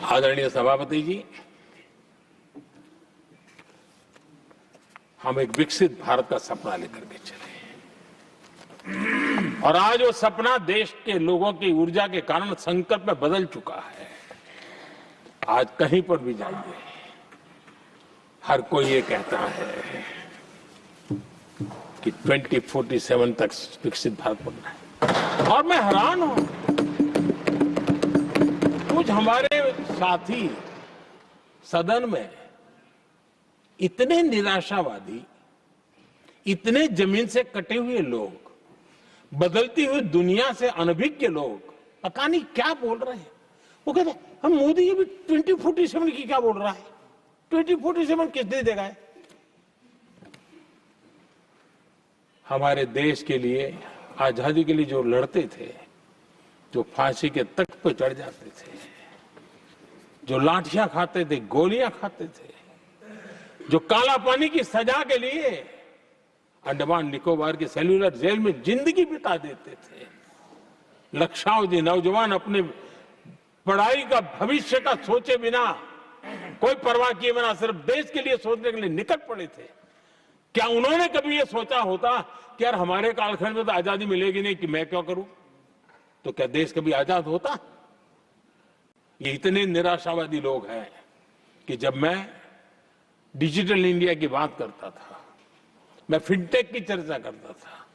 आदरणीय सभापति जी, हम एक विकसित भारत का सपना लेकर के चले और आज वो सपना देश के लोगों की ऊर्जा के कारण संकल्प में बदल चुका है। आज कहीं पर भी जाइए, हर कोई ये कहता है कि 2047 तक विकसित भारत बनना है और मैं हैरान हूं। कुछ हमारे साथी सदन में इतने निराशावादी, इतने जमीन से कटे हुए लोग, बदलती हुई दुनिया से अनभिज्ञ लोग पता नहीं क्या बोल रहे हैं। वो कहते हैं हम मोदी जी भी 2047 की क्या बोल रहा है, 2047 किसने देगा है? हमारे देश के लिए, आजादी के लिए जो लड़ते थे, जो फांसी के तख्त पर चढ़ जाते थे, जो लाठियां खाते थे, गोलियां खाते थे, जो काला पानी की सजा के लिए अंडमान निकोबार के सेल्यूलर जेल में जिंदगी बिता देते थे, लक्षावधि नौजवान अपने पढ़ाई का, भविष्य का सोचे बिना, कोई परवाह किए बिना सिर्फ देश के लिए सोचने के लिए निकल पड़े थे। क्या उन्होंने कभी ये सोचा होता कि यार हमारे कालखंड में तो आजादी मिलेगी नहीं, कि मैं क्यों करूं? तो क्या देश कभी आजाद होता? ये इतने निराशावादी लोग हैं कि जब मैं डिजिटल इंडिया की बात करता था, मैं फिनटेक की चर्चा करता था,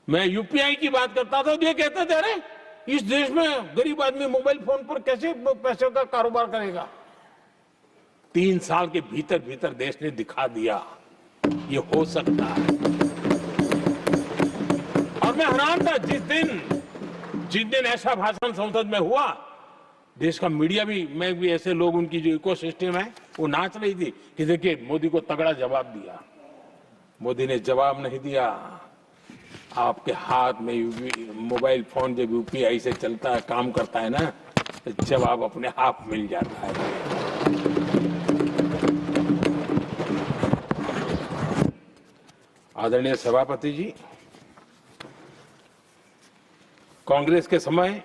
मैं यूपीआई की बात करता था, तो ये कहते थे अरे इस देश में गरीब आदमी मोबाइल फोन पर कैसे पैसों का कारोबार करेगा? 3 साल के भीतर भीतर देश ने दिखा दिया ये हो सकता है। और मैं हैरान था जिस दिन ऐसा भाषण संसद में हुआ, देश का मीडिया भी, मैं भी, ऐसे लोग, उनकी जो इकोसिस्टम है वो नाच रही थी कि देखिए मोदी को तगड़ा जवाब दिया। मोदी ने जवाब नहीं दिया। आपके हाथ में मोबाइल फोन जब यूपीआई से चलता है, काम करता है ना, तो जवाब अपने आप मिल जाता है। आदरणीय सभापति जी, कांग्रेस के समय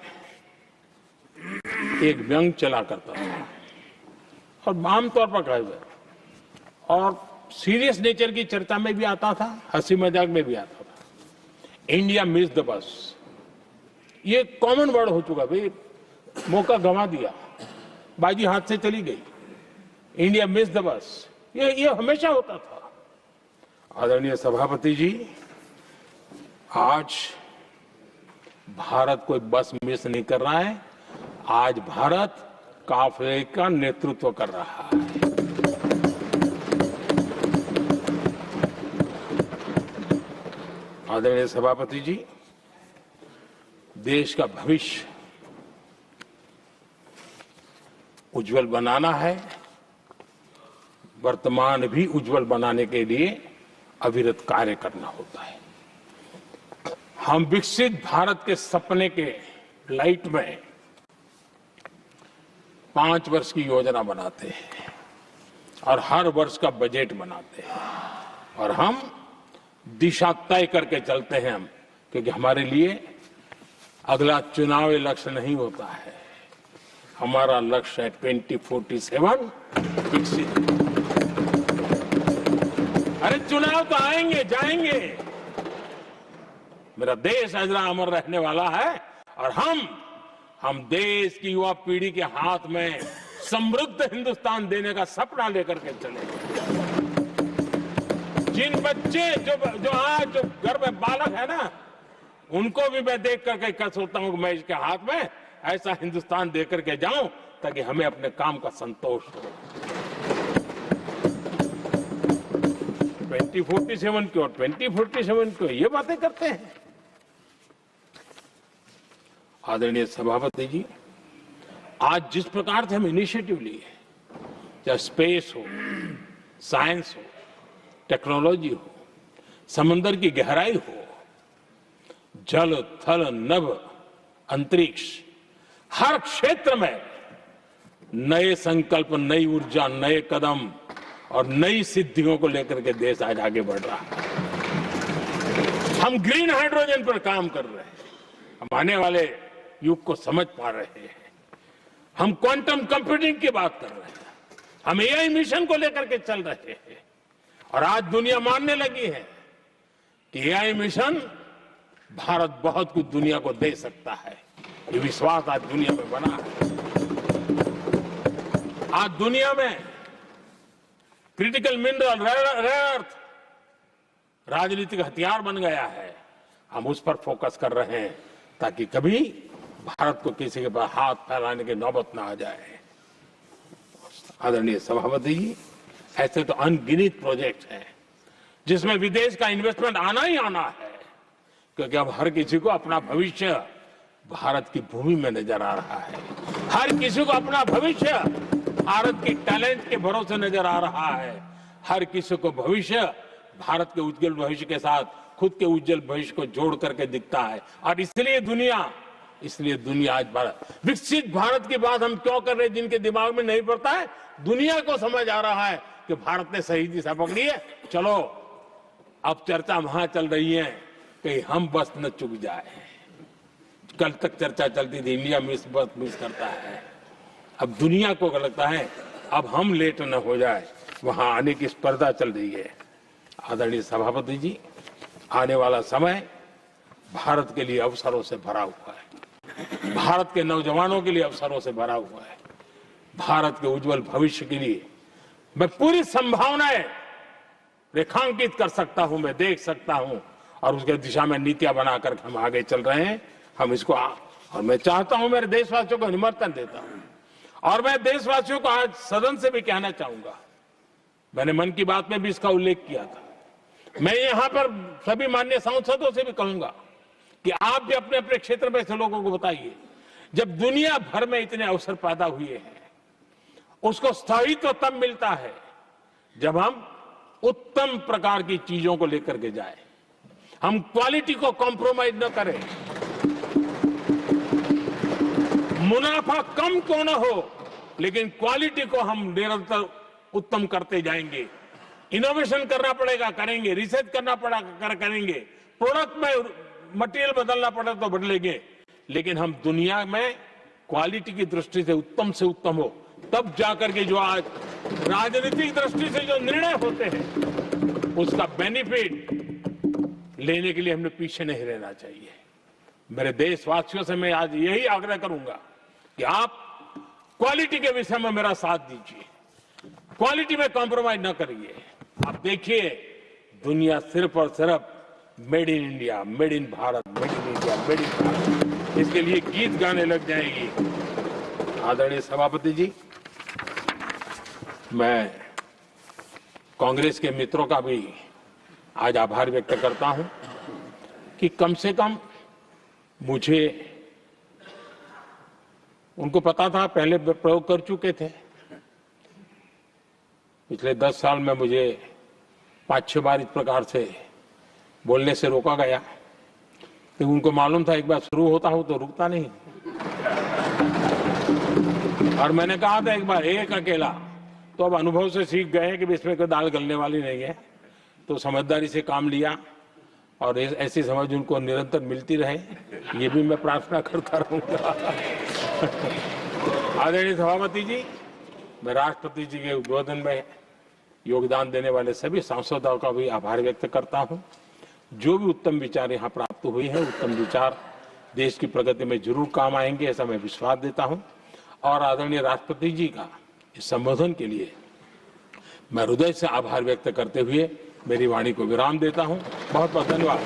एक व्यंग चला करता था और आमतौर पर कहा गया और सीरियस नेचर की चर्चा में भी आता था, हंसी मजाक में भी आता था। इंडिया मिस द बस, ये कॉमन वर्ड हो चुका भाई, मौका गंवा दिया, बाजी हाथ से चली गई। इंडिया मिस द बस, ये हमेशा होता था। आदरणीय सभापति जी, आज भारत कोई बस मिस नहीं कर रहा है, आज भारत काफिले का नेतृत्व कर रहा है। आदरणीय सभापति जी, देश का भविष्य उज्जवल बनाना है, वर्तमान भी उज्जवल बनाने के लिए अविरत कार्य करना होता है। हम विकसित भारत के सपने के लाइट में 5 वर्ष की योजना बनाते हैं और हर वर्ष का बजट बनाते हैं और हम दिशा तय करके चलते हैं। हम, क्योंकि हमारे लिए अगला चुनावी लक्ष्य नहीं होता है, हमारा लक्ष्य है 2047 विकसित। अरे चुनाव तो आएंगे जाएंगे, मेरा देश अजरा अमर रहने वाला है और हम देश की युवा पीढ़ी के हाथ में समृद्ध हिंदुस्तान देने का सपना लेकर के चले। जिन बच्चे जो आज जो घर में बालक है ना, उनको भी मैं देख करके क्या सोचता हूं कि मैं इसके हाथ में ऐसा हिंदुस्तान दे करके जाऊं ताकि हमें अपने काम का संतोष हो। 2047 क्यों, 2047 क्यों, ये बातें करते हैं। आदरणीय सभापति जी, आज जिस प्रकार से हम इनिशिएटिव लिए, चाहे स्पेस हो, साइंस हो, टेक्नोलॉजी हो, समंदर की गहराई हो, जल, थल, नभ, अंतरिक्ष, हर क्षेत्र में नए संकल्प, नई ऊर्जा, नए कदम और नई सिद्धियों को लेकर के देश आज आगे बढ़ रहा है। हम ग्रीन हाइड्रोजन पर काम कर रहे हैं, हम आने वाले युग को समझ पा रहे हैं। हम क्वांटम कंप्यूटिंग की बात कर रहे हैं, हम एआई मिशन को लेकर के चल रहे हैं और आज दुनिया मानने लगी है कि एआई मिशन भारत बहुत कुछ दुनिया को दे सकता है। ये विश्वास आज दुनिया में बना है। आज दुनिया में क्रिटिकल मिनरल रेयर अर्थ राजनीतिक हथियार बन गया है। हम उस पर फोकस कर रहे हैं ताकि कभी भारत को किसी के पास हाथ फैलाने की नौबत ना आ जाए। आदरणीय सभापति जी, ऐसे तो अनगिनत प्रोजेक्ट हैं जिसमें विदेश का इन्वेस्टमेंट आना ही आना है, क्योंकि अब हर किसी को अपना भविष्य भारत की भूमि में नजर आ रहा है। हर किसी को अपना भविष्य भारत के टैलेंट के भरोसे नजर आ रहा है। हर किसी को भविष्य भारत के उज्जवल भविष्य के साथ खुद के उज्जवल भविष्य को जोड़ करके दिखता है। और इसलिए दुनिया आज विकसित भारत की बात हम क्यों कर रहे हैं, जिनके दिमाग में नहीं पड़ता है, दुनिया को समझ आ रहा है कि भारत ने सही दिशा पकड़ी है। चलो अब चर्चा वहां चल रही है कि हम बस न चुक जाए। कल तक चर्चा चलती थी इंडिया बस मिस करता है। अब दुनिया को लगता है अब हम लेट न हो जाए, वहां आने की स्पर्धा चल रही है। आदरणीय सभापति जी, आने वाला समय भारत के लिए अवसरों से भरा हुआ है। भारत के नौजवानों के लिए अवसरों से भरा हुआ है। भारत के उज्जवल भविष्य के लिए मैं पूरी संभावनाएं रेखांकित कर सकता हूं, मैं देख सकता हूं और उसके दिशा में नीतियां बनाकर हम आगे चल रहे हैं। हम इसको और मैं चाहता हूं, मेरे देशवासियों को निमंत्रण देता हूं और मैं देशवासियों को आज सदन से भी कहना चाहूंगा, मैंने मन की बात में भी इसका उल्लेख किया था, मैं यहां पर सभी माननीय सांसदों से भी कहूंगा कि आप भी अपने अपने क्षेत्र में ऐसे लोगों को बताइए, जब दुनिया भर में इतने अवसर पैदा हुए हैं, उसको स्थायित्व तब मिलता है जब हम उत्तम प्रकार की चीजों को लेकर के जाए, हम क्वालिटी को कॉम्प्रोमाइज न करें। मुनाफा कम क्यों न हो, लेकिन क्वालिटी को हम निरंतर उत्तम करते जाएंगे। इनोवेशन करना पड़ेगा, करेंगे, रिसर्च करना पड़ेगा, करेंगे, प्रोडक्ट में मटेरियल बदलना पड़े तो बदलेंगे, लेकिन हम दुनिया में क्वालिटी की दृष्टि से उत्तम हो, तब जाकर के जो आज राजनीतिक दृष्टि से जो निर्णय होते हैं उसका बेनिफिट लेने के लिए हमने पीछे नहीं रहना चाहिए। मेरे देशवासियों से मैं आज यही आग्रह करूंगा कि आप क्वालिटी के विषय में मेरा साथ दीजिए, क्वालिटी में कॉम्प्रोमाइज न करिए। आप देखिए, दुनिया सिर्फ और सिर्फ made in India, made in Bharat, made in India, made in Bharat, इसके लिए गीत गाने लग जाएगी। आदरणीय सभापति जी, मैं कांग्रेस के मित्रों का भी आज आभार व्यक्त करता हूं कि कम से कम मुझे, उनको पता था, पहले प्रयोग कर चुके थे। पिछले 10 साल में मुझे 5-6 बार इस प्रकार से बोलने से रोका गया, तो उनको मालूम था एक बार शुरू होता हूं तो रुकता नहीं। और मैंने कहा था एक बार एक अकेला, तो अब अनुभव से सीख गए कि इसमें कोई दाल गलने वाली नहीं है, तो समझदारी से काम लिया और ऐसी समझ उनको निरंतर मिलती रहे, ये भी मैं प्रार्थना करता रहूंगा। आदरणीय सभापति जी, मैं राष्ट्रपति जी के उद्बोधन में योगदान देने वाले सभी सांसदों का भी आभार व्यक्त करता हूं। जो भी उत्तम विचार यहाँ प्राप्त हुए हैं, उत्तम विचार देश की प्रगति में जरूर काम आएंगे, ऐसा मैं विश्वास देता हूं। और आदरणीय राष्ट्रपति जी का इस संबोधन के लिए मैं हृदय से आभार व्यक्त करते हुए मेरी वाणी को विराम देता हूं। बहुत बहुत धन्यवाद।